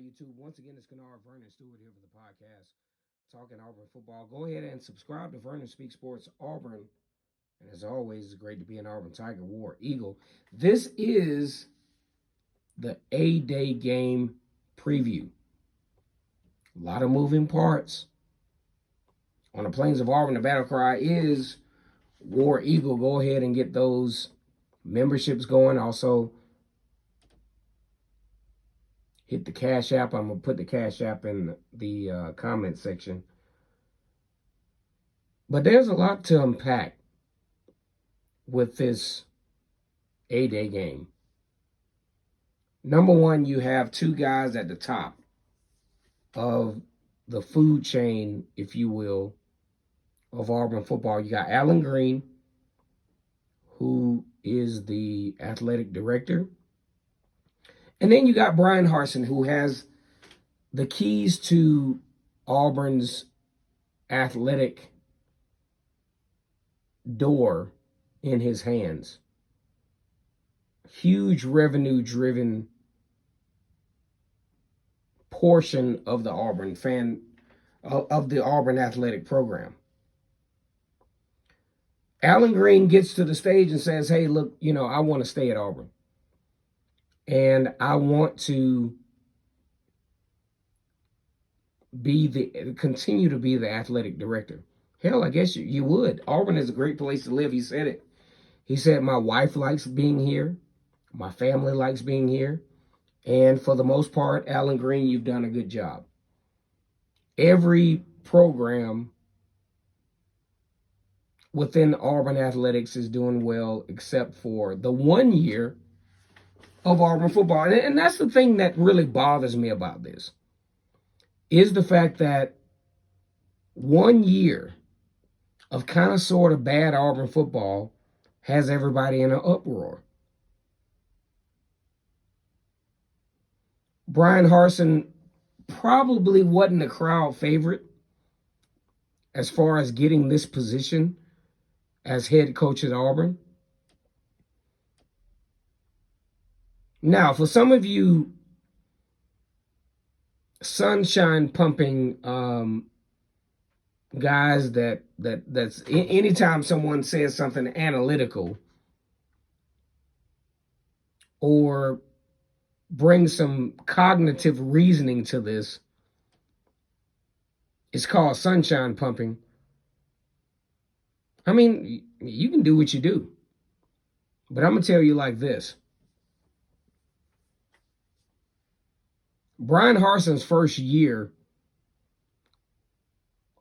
YouTube. Once again, it's Kennard Vernon Stewart here for the podcast, talking Auburn football. Go ahead and subscribe to Vernon Speak Sports Auburn. And as always, it's great to be an Auburn Tiger War Eagle. This is the A-Day game preview. A lot of moving parts. On the plains of Auburn, the battle cry is War Eagle. Go ahead and get those memberships going. Also, hit the Cash App. I'm going to put the Cash App in the comment section. But there's a lot to unpack with this A-Day game. Number one, you have two guys at the top of the food chain, if you will, of Auburn football. You got Alan Green, who is the athletic director. And then you got Brian Harsin, who has the keys to Auburn's athletic door in his hands. Huge revenue-driven portion of the Auburn of the Auburn athletic program. Alan Green gets to the stage and says, hey, look, I want to stay at Auburn. And I want to continue to be the athletic director. Hell, I guess you would. Auburn is a great place to live. He said it. He said, my wife likes being here. My family likes being here. And for the most part, Alan Green, you've done a good job. Every program within Auburn athletics is doing well except for the 1 year of Auburn football. And that's the thing that really bothers me about this, is the fact that 1 year of kind of sort of bad Auburn football has everybody in an uproar. Brian Harsin probably wasn't a crowd favorite as far as getting this position as head coach at Auburn. Now, for some of you sunshine pumping guys that's anytime someone says something analytical or brings some cognitive reasoning to this, it's called sunshine pumping. I mean, you can do what you do, but I'm going to tell you like this. Brian Harsin's first year,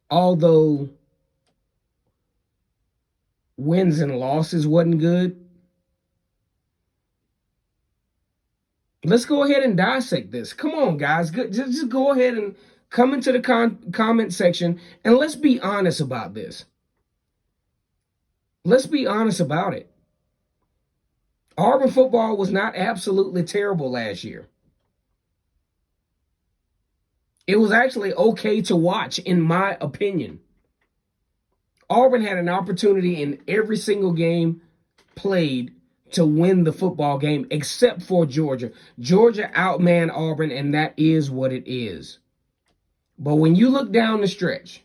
although wins and losses wasn't good, let's go ahead and dissect this. Come on, guys. Just go ahead and come into the comment section and let's be honest about this. Let's be honest about it. Auburn football was not absolutely terrible last year. It was actually okay to watch, in my opinion. Auburn had an opportunity in every single game played to win the football game, except for Georgia. Georgia outmanned Auburn, and that is what it is. But when you look down the stretch,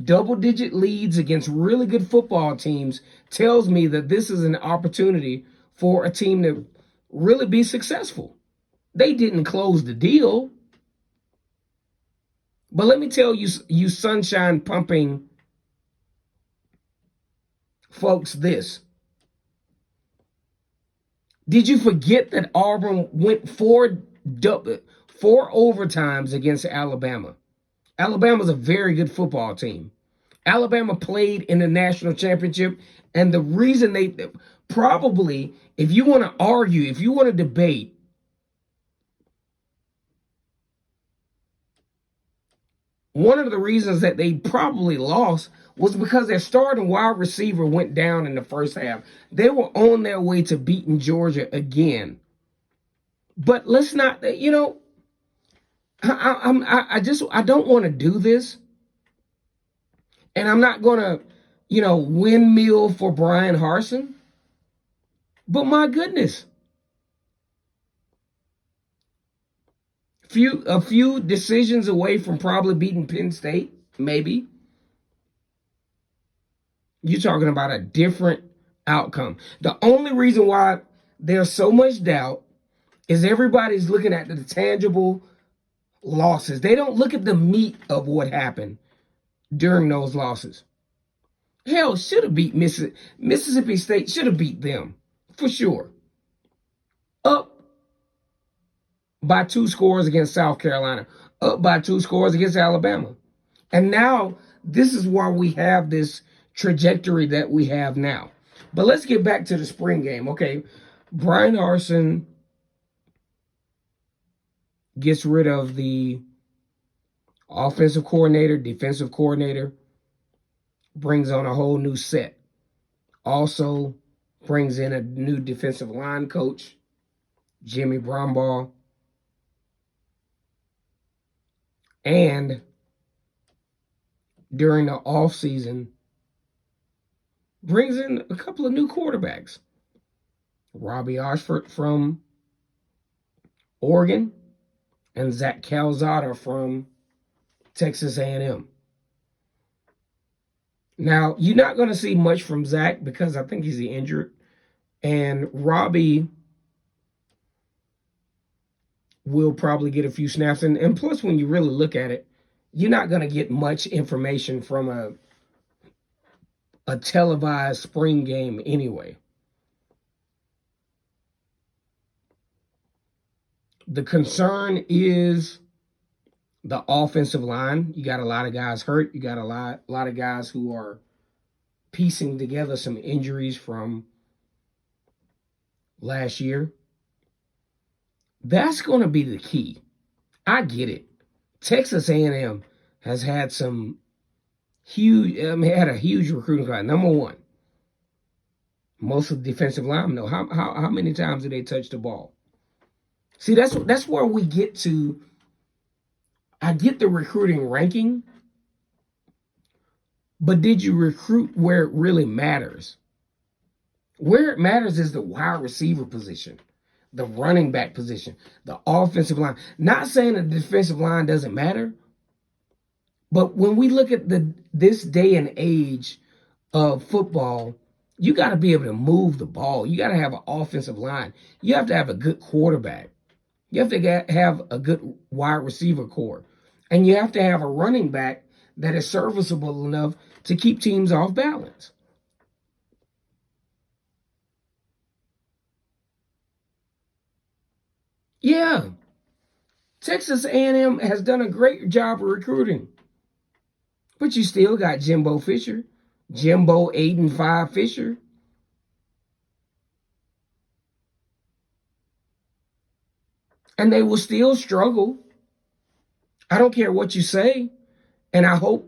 double-digit leads against really good football teams tells me that this is an opportunity for a team to really be successful. They didn't close the deal. But let me tell you, you sunshine pumping folks, this. Did you forget that Auburn went four overtimes against Alabama? Alabama's a very good football team. Alabama played in the national championship, and the reason they probably, if you want to argue, if you want to debate, one of the reasons that they probably lost was because their starting wide receiver went down in the first half. They were on their way to beating Georgia again. But let's not, I don't want to do this. And I'm not going to, windmill for Brian Harsin. But my goodness. A few decisions away from probably beating Penn State, maybe. You're talking about a different outcome. The only reason why there's so much doubt is everybody's looking at the tangible losses. They don't look at the meat of what happened during those losses. Hell, should have beat Mississippi State, should have beat them, for sure. Up by 2 scores against South Carolina, up by 2 scores against Alabama. And now, this is why we have this trajectory that we have now. But let's get back to the spring game. Okay, Brian Harsin gets rid of the offensive coordinator, defensive coordinator, brings on a whole new set. Also brings in a new defensive line coach, Jimmy Brumbaugh. And during the offseason, brings in a couple of new quarterbacks. Robbie Ashford from Oregon and Zach Calzada from Texas A&M. Now, you're not going to see much from Zach because I think he's injured. And Robbie will probably get a few snaps. And plus, when you really look at it, you're not going to get much information from a televised spring game anyway. The concern is the offensive line. You got a lot of guys hurt. You got a lot of guys who are piecing together some injuries from last year. That's going to be the key. I get it. Texas A&M has had some had a huge recruiting class. Number one, most of the defensive linemen know how many times do they touch the ball. See, that's where we get to. I get the recruiting ranking, but did you recruit where it really matters? Where it matters is the wide receiver position, the running back position, the offensive line. Not saying the defensive line doesn't matter, but when we look at this day and age of football, you got to be able to move the ball. You got to have an offensive line. You have to have a good quarterback. You have to have a good wide receiver core. And you have to have a running back that is serviceable enough to keep teams off balance. Yeah, Texas A&M has done a great job of recruiting. But you still got Jimbo 8-5 Fisher. And they will still struggle. I don't care what you say. And I hope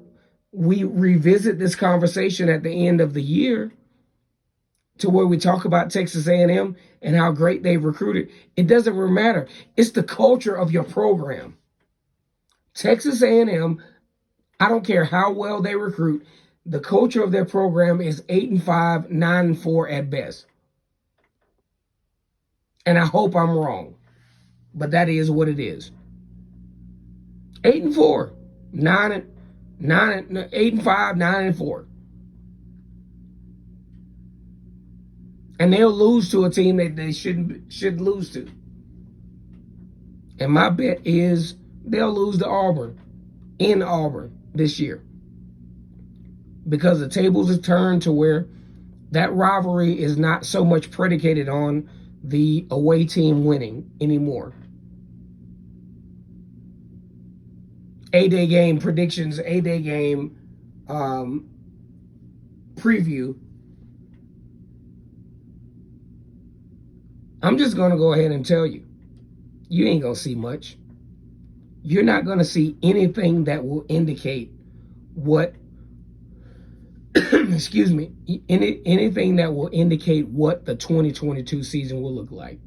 we revisit this conversation at the end of the year to where we talk about Texas A&M and how great they've recruited. It doesn't really matter. It's the culture of your program. Texas A&M, I don't care how well they recruit, the culture of their program is 8-5, 9-4 at best. And I hope I'm wrong, but that is what it is. 8-4, 8-5, 9-4. And they'll lose to a team that they should lose to. And my bet is they'll lose to Auburn in Auburn this year. Because the tables have turned to where that rivalry is not so much predicated on the away team winning anymore. A-Day game predictions, A-Day game preview. I'm just going to go ahead and tell you, you ain't going to see much. You're not going to see anything that will indicate what, excuse me, anything that will indicate what the 2022 season will look like.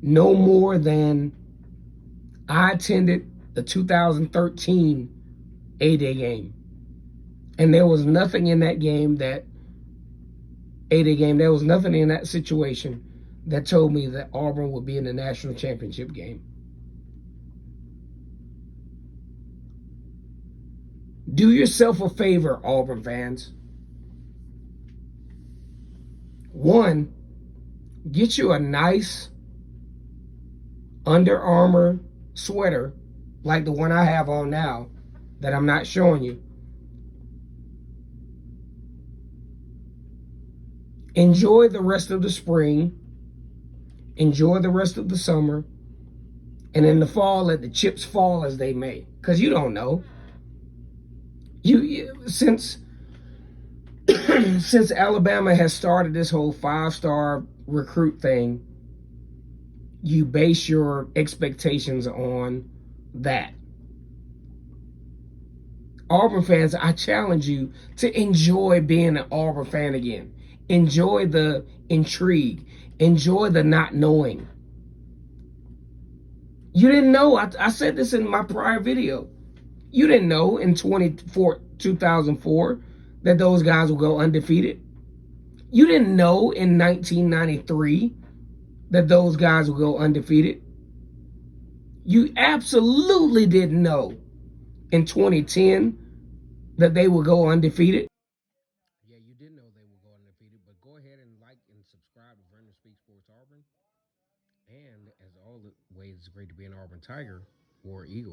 No more than I attended the 2013 A-Day game. And there was nothing in that game A-Day game, there was nothing in that situation that told me that Auburn would be in the national championship game. Do yourself a favor, Auburn fans. One, get you a nice Under Armour sweater like the one I have on now that I'm not showing you. Enjoy the rest of the spring. Enjoy the rest of the summer. And in the fall, let the chips fall as they may. Because you don't know. Since Alabama has started this whole 5-star recruit thing, you base your expectations on that. Auburn fans, I challenge you to enjoy being an Auburn fan again. Enjoy the intrigue. Enjoy the not knowing. You didn't know. I said this in my prior video. You didn't know in 2004 that those guys would go undefeated. You didn't know in 1993 that those guys would go undefeated. You absolutely didn't know in 2010 that they would go undefeated. Yeah, you did know they would go undefeated, but go ahead and like and subscribe to Vernon Speaks Sports Auburn. And as always, it's great to be an Auburn Tiger or Eagle.